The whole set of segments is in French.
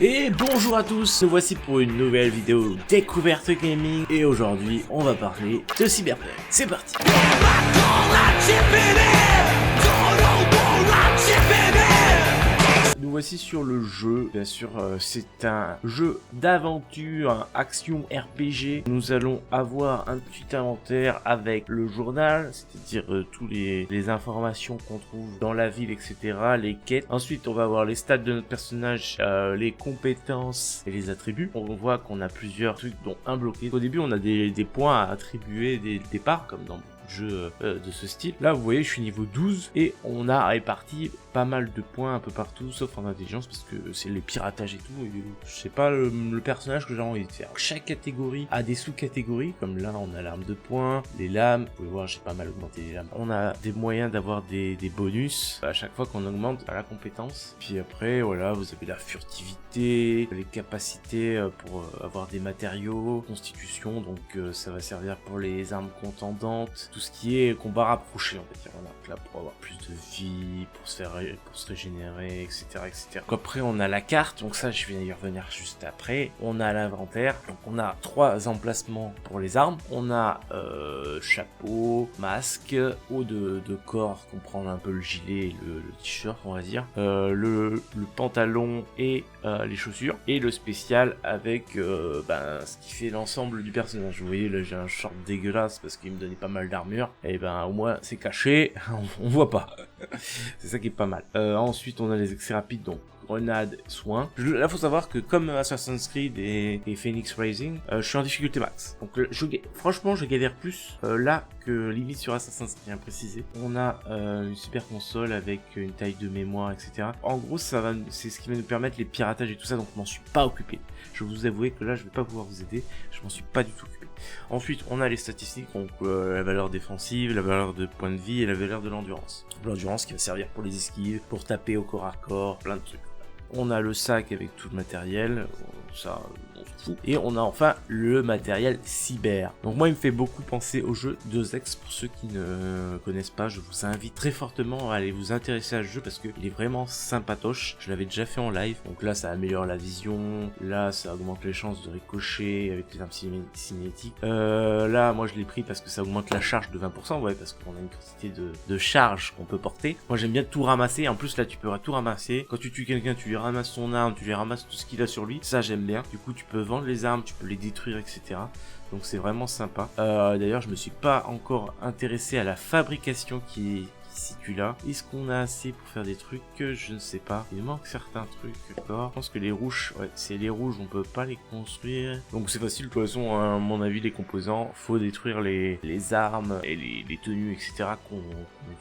Et bonjour à tous, nous voici pour une nouvelle vidéo découverte gaming et aujourd'hui on va parler de Cyberpunk. C'est parti. Nous voici sur le jeu, bien sûr c'est un jeu d'aventure, un action RPG. Nous allons avoir un petit inventaire avec le journal, c'est-à-dire tous les informations qu'on trouve dans la ville, etc. Les quêtes. Ensuite on va avoir les stats de notre personnage, les compétences et les attributs. On voit qu'on a plusieurs trucs dont un bloqué. Au début on a des points à attribuer dès le départ, comme dans jeu de ce style. Là vous voyez je suis niveau 12 et on a réparti pas mal de points un peu partout sauf en intelligence parce que c'est les piratages et tout et je sais pas le personnage que j'ai envie de faire. Chaque catégorie a des sous-catégories, comme là on a l'arme de poing, les lames, vous pouvez voir j'ai pas mal augmenté les lames. On a des moyens d'avoir des bonus à chaque fois qu'on augmente la compétence. Puis après voilà vous avez la furtivité, les capacités pour avoir des matériaux, constitution, donc ça va servir pour les armes contendantes, tout ce qui est combat rapproché on va dire, voilà, là pour avoir plus de vie, pour se régénérer, etc. Donc après on a la carte, donc ça je vais y revenir juste après. On a l'inventaire, donc on a 3 emplacements pour les armes. On a chapeau, masque, haut de corps, comprendre un peu le gilet et le t-shirt on va dire, le pantalon et les chaussures, et le spécial avec ce qui fait l'ensemble du personnage. Vous voyez là j'ai un short dégueulasse parce qu'il me donnait pas mal d'armure, et au moins c'est caché, on voit pas. C'est ça qui est pas mal. Ensuite on a les accès rapides, donc grenade, soin. Là faut savoir que comme Assassin's Creed et Phoenix Rising, je suis en difficulté max. Donc franchement je galère plus là que limite sur Assassin's Creed, bien précisé. On a une super console avec une taille de mémoire, etc. En gros c'est ce qui va nous permettre les piratages et tout ça, donc je m'en suis pas occupé. Je vais vous avouer que là je vais pas pouvoir vous aider, je m'en suis pas du tout occupé. Ensuite on a les statistiques, donc la valeur défensive, la valeur de points de vie et la valeur de l'endurance. L'endurance qui va servir pour les esquives, pour taper au corps à corps, plein de trucs. On a le sac avec tout le matériel, ça on se fout. Et on a enfin le matériel cyber. Donc moi il me fait beaucoup penser au jeu 2X. Pour ceux qui ne connaissent pas, je vous invite très fortement à aller vous intéresser à ce jeu parce qu'il est vraiment sympatoche. Je l'avais déjà fait en live, donc là ça améliore la vision, là ça augmente les chances de ricocher avec les armes cinétiques. Là moi je l'ai pris parce que ça augmente la charge de 20%, ouais, parce qu'on a une quantité de charge qu'on peut porter. Moi j'aime bien tout ramasser, en plus là tu peux tout ramasser. Quand tu tues quelqu'un tu lui ramasses son arme, tu lui ramasses tout ce qu'il a sur lui, ça j'aime bien. Du coup tu peux vendre les armes, tu peux les détruire, etc. Donc c'est vraiment sympa. D'ailleurs je me suis pas encore intéressé à la fabrication qui situe là. Est-ce qu'on a assez pour faire des trucs? Je ne sais pas. Il manque certains trucs, d'accord. Je pense que les rouges, ouais, c'est les rouges, on peut pas les construire. Donc c'est facile, de toute façon, à mon avis, les composants, faut détruire les armes et les tenues, etc. qu'on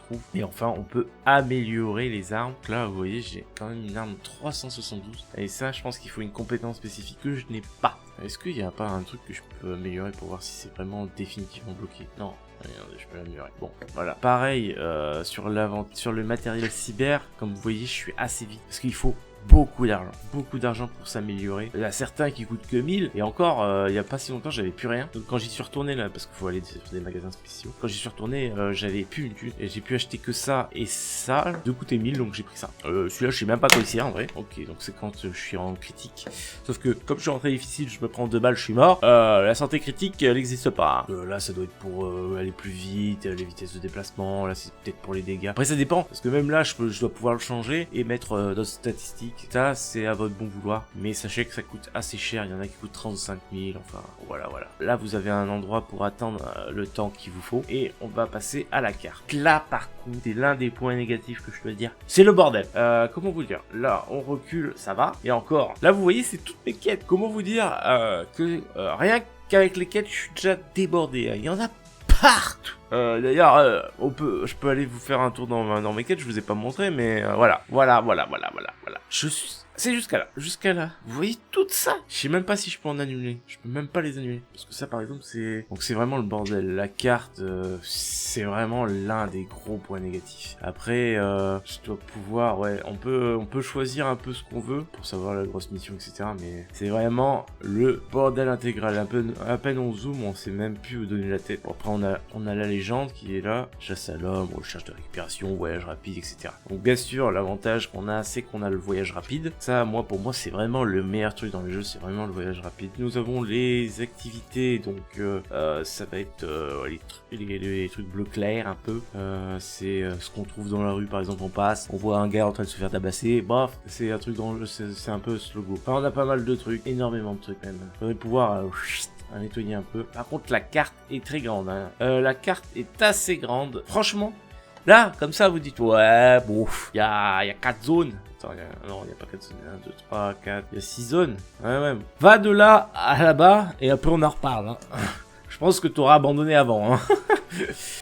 trouve. Et enfin, on peut améliorer les armes. Donc là, vous voyez, j'ai quand même une arme 372. Et ça, je pense qu'il faut une compétence spécifique que je n'ai pas. Est-ce qu'il n'y a pas un truc que je peux améliorer pour voir si c'est vraiment définitivement bloqué? Non. Regardez, je peux l'améliorer. Bon, voilà. Pareil, sur le matériel cyber, comme vous voyez, je suis assez vite. Parce qu'il faut beaucoup d'argent pour s'améliorer. Il y a certains qui coûtent que 1000, et encore il y a pas si longtemps j'avais plus rien. Donc quand j'y suis retourné là, parce qu'il faut aller sur des magasins spéciaux, quand j'y suis retourné j'avais plus une thune et j'ai pu acheter que ça et ça de coûter 1000, donc j'ai pris ça. Celui-là je sais même pas quoi c'est en vrai. Ok, donc c'est quand je suis en critique, sauf que comme je suis rentré difficile, je me prends 2 balles, je suis mort. La santé critique elle n'existe pas. Là ça doit être pour aller plus vite, les vitesses de déplacement, là c'est peut-être pour les dégâts. Après ça dépend, parce que même là je dois pouvoir le changer et mettre d'autres statistiques. Ça c'est à votre bon vouloir, mais sachez que ça coûte assez cher. Il y en a qui coûtent 35 000, enfin voilà. Là vous avez un endroit pour attendre le temps qu'il vous faut, et on va passer à la carte. Là par contre c'est l'un des points négatifs que je dois dire, c'est le bordel. Comment vous dire, là on recule, ça va, et encore là vous voyez c'est toutes mes quêtes. Comment vous dire que rien qu'avec les quêtes je suis déjà débordé, hein. Il y en a partout. D'ailleurs, je peux aller vous faire un tour dans mes quêtes, je vous ai pas montré, mais voilà. C'est jusqu'à là. Vous voyez tout ça? Je sais même pas si je peux en annuler. Je peux même pas les annuler. Parce que ça, par exemple, c'est vraiment le bordel. La carte, c'est vraiment l'un des gros points négatifs. Après, je dois pouvoir, ouais, on peut choisir un peu ce qu'on veut pour savoir la grosse mission, etc. Mais c'est vraiment le bordel intégral. À peine on zoome, on sait même plus où donner la tête. Bon, après, on a la légende qui est là. Chasse à l'homme, recherche de récupération, voyage rapide, etc. Donc, bien sûr, l'avantage qu'on a, c'est qu'on a le voyage rapide. Ça, moi, pour moi, c'est vraiment le meilleur truc dans le jeu, c'est vraiment le voyage rapide. Nous avons les activités, donc ça va être les trucs bleu clair un peu. C'est ce qu'on trouve dans la rue, par exemple, on passe, on voit un gars en train de se faire tabasser, bof, c'est un truc dans le jeu, c'est un peu ce logo. Enfin, on a pas mal de trucs, énormément de trucs même. On va pouvoir nettoyer un peu. Par contre, la carte est très grande. Hein. La carte est assez grande. Franchement, là, comme ça, vous dites, ouais, bon, il y a 4 zones. Attends, non, il n'y a pas 4 zones. 1, 2, 3, 4. Il y a 6 zones. Ouais, même. Va de là à là-bas et après on en reparle. Hein. Je pense que tu auras abandonné avant. Hein.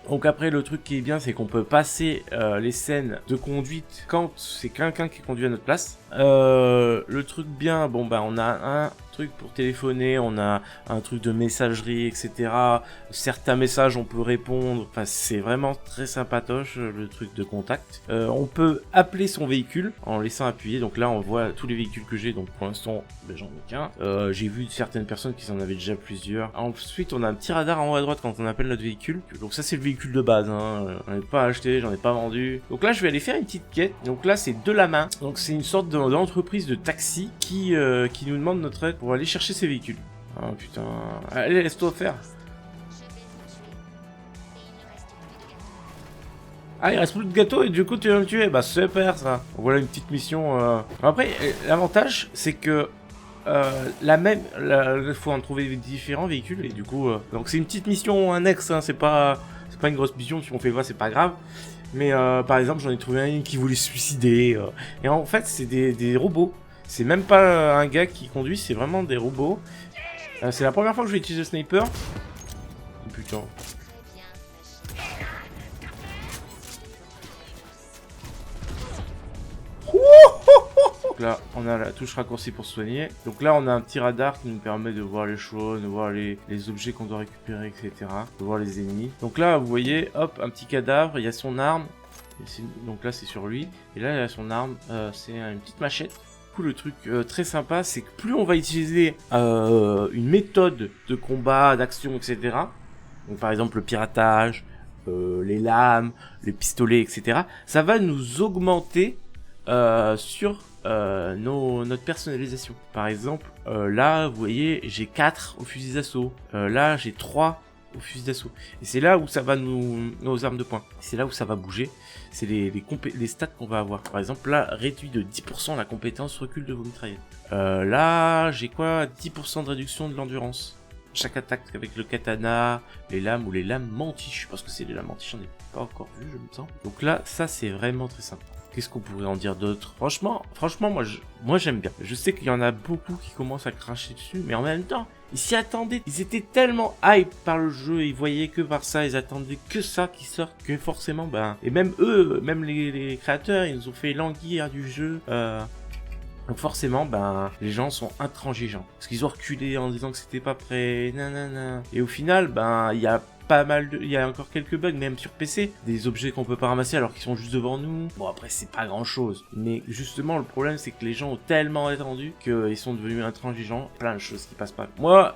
Donc après, le truc qui est bien, c'est qu'on peut passer les scènes de conduite quand c'est quelqu'un qui conduit à notre place. Le truc bien, bon bah on a un truc pour téléphoner, on a un truc de messagerie, etc. Certains messages on peut répondre, enfin c'est vraiment très sympatoche le truc de contact. On peut appeler son véhicule en laissant appuyer, donc là on voit tous les véhicules que j'ai, donc pour l'instant ben, j'en ai qu'un. J'ai vu certaines personnes qui en avaient déjà plusieurs. Ensuite on a un petit radar en haut à droite quand on appelle notre véhicule, donc ça c'est le véhicule de base, hein. J'en ai pas acheté, j'en ai pas vendu. Donc là je vais aller faire une petite quête, donc là c'est de la main, donc c'est une sorte d'entreprise de taxi qui nous demande notre aide pour aller chercher ses véhicules. Oh putain, allez laisse-toi faire. Ah, il reste plus de gâteau et du coup tu vas me tuer. Bah super ça. Donc, voilà une petite mission. Après, l'avantage c'est que il faut en trouver différents véhicules et du coup, donc c'est une petite mission annexe. Hein, c'est pas une grosse mission. Si on fait pas, c'est pas grave. Mais par exemple, j'en ai trouvé un qui voulait se suicider. Et en fait, c'est des robots. C'est même pas un gars qui conduit, c'est vraiment des robots. C'est la première fois que je vais utiliser le sniper. Oh, putain. Donc là, on a la touche raccourcie pour soigner. Donc là, on a un petit radar qui nous permet de voir les choses, de voir les objets qu'on doit récupérer, etc. De voir les ennemis. Donc là, vous voyez, hop, un petit cadavre, il y a son arme. Donc là, c'est sur lui. Et là, il y a son arme, c'est une petite machette. Du coup, le truc très sympa, c'est que plus on va utiliser une méthode de combat, d'action, etc. Donc par exemple, le piratage, les lames, les pistolets, etc. Ça va nous augmenter sur notre personnalisation. Par exemple, là, vous voyez, j'ai 4 au fusil d'assaut. Là, j'ai 3 au fusil d'assaut. Et c'est là où ça va nos armes de poing. C'est là où ça va bouger. C'est les stats qu'on va avoir. Par exemple, là, réduit de 10% la compétence recul de vos mitraillettes. Là, j'ai quoi? 10% de réduction de l'endurance. Chaque attaque avec le katana, les lames ou les lames mantiches. Parce que c'est les lames mantiches, j'en ai pas encore vu, je me sens. Donc là, ça, c'est vraiment très sympa. Qu'est-ce qu'on pourrait en dire d'autre? Franchement, moi j'aime bien. Je sais qu'il y en a beaucoup qui commencent à cracher dessus, mais en même temps, ils s'y attendaient. Ils étaient tellement hype par le jeu, ils voyaient que par ça, ils attendaient que ça qui sorte, que forcément, ben... Et même eux, même les créateurs, ils nous ont fait languir du jeu. Donc forcément, ben, les gens sont intransigeants. Parce qu'ils ont reculé en disant que c'était pas prêt, nanana. Et au final, ben, il y a il y a encore quelques bugs, même sur PC. Des objets qu'on peut pas ramasser alors qu'ils sont juste devant nous. Bon, après, c'est pas grand chose. Mais justement, le problème, c'est que les gens ont tellement attendu qu'ils sont devenus intransigeants. Plein de choses qui passent pas. Moi,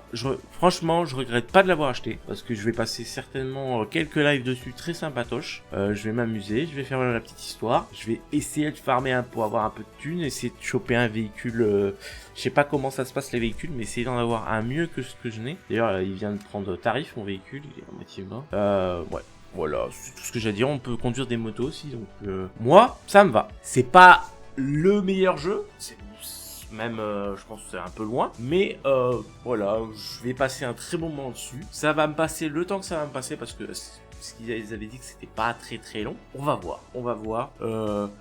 franchement, je regrette pas de l'avoir acheté. Parce que je vais passer certainement quelques lives dessus très sympatoches. Je vais m'amuser, je vais faire la petite histoire. Je vais essayer de farmer pour avoir un peu de thunes. Essayer de choper un véhicule... Je sais pas comment ça se passe les véhicules, mais essayer d'en avoir un mieux que ce que je n'ai. D'ailleurs, il vient de prendre tarif, mon véhicule, il est à moitié mort. Ouais, voilà, c'est tout ce que j'ai à dire. On peut conduire des motos aussi, donc moi, ça me va. C'est pas le meilleur jeu, c'est même, je pense que c'est un peu loin, mais voilà, je vais passer un très bon moment dessus. Ça va me passer le temps que ça va me passer, parce que... Ils avaient dit que c'était pas très long. On va voir.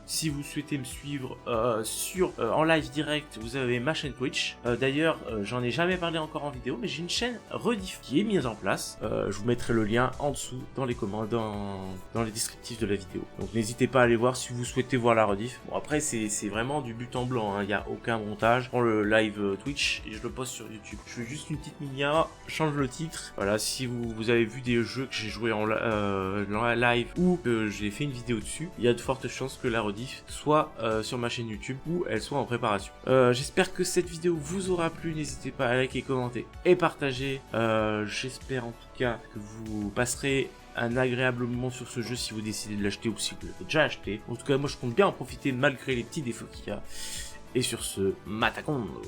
Si vous souhaitez me suivre en live direct, vous avez ma chaîne Twitch. D'ailleurs, j'en ai jamais parlé encore en vidéo, mais j'ai une chaîne rediff qui est mise en place. Je vous mettrai le lien en dessous dans les dans les descriptifs de la vidéo. Donc n'hésitez pas à aller voir si vous souhaitez voir la rediff. Bon après c'est vraiment du but en blanc, il n'y a aucun montage. Je prends le live Twitch et je le poste sur YouTube. Je fais juste une petite miniature, change le titre. Voilà, si vous avez vu des jeux que j'ai joué en live ou que j'ai fait une vidéo dessus, il y a de fortes chances que la rediff soit sur ma chaîne YouTube ou elle soit en préparation. J'espère que cette vidéo vous aura plu, n'hésitez pas à liker, commenter et partager. J'espère en tout cas que vous passerez un agréable moment sur ce jeu si vous décidez de l'acheter ou si vous l'avez déjà acheté. En tout cas, moi je compte bien en profiter malgré les petits défauts qu'il y a. Et sur ce, Matakondo.